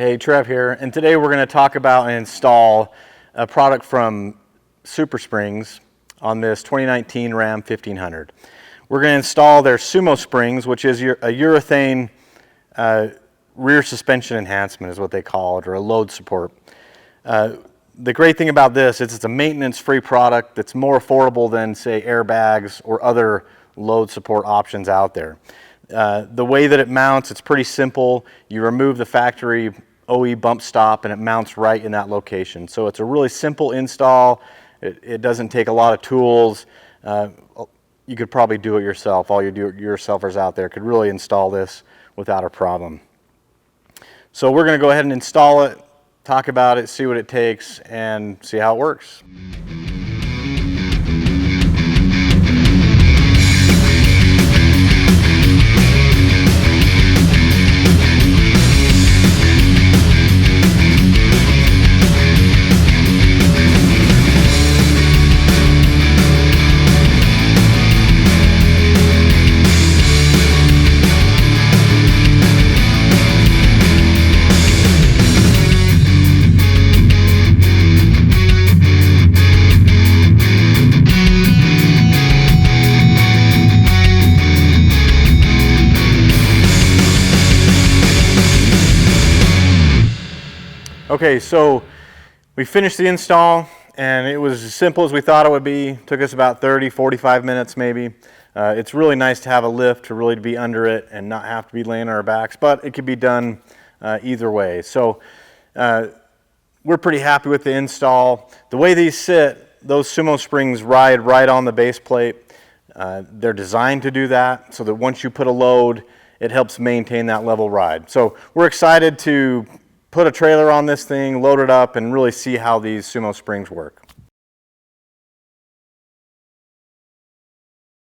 Hey, Trev here, and today we're going to talk about and install a product from Supersprings on this 2019 Ram 1500. We're going to install their Sumo Springs, which is a urethane rear suspension enhancement is what they call it, or a load support. The great thing about this is it's a maintenance-free product that's more affordable than, say, airbags or other load support options out there. The way that it mounts, it's pretty simple. You remove the factory OE bump stop and it mounts right in that location. So it's a really simple install. It doesn't take a lot of tools. You could probably do it yourself. All you do-it-yourselfers out there could really install this without a problem. So we're going to go ahead and install it, talk about it, see what it takes, and see how it works. Okay, so we finished the install and it was as simple as we thought it would be. It took us about 30-45 minutes maybe. It's really nice to have a lift to really be under it and not have to be laying on our backs, but it could be done either way. So we're pretty happy with the install. The way these sit, those Sumo Springs ride right on the base plate. They're designed to do that so that once you put a load, it helps maintain that level ride. So we're excited to put a trailer on this thing, load it up, and really see how these Sumo Springs work.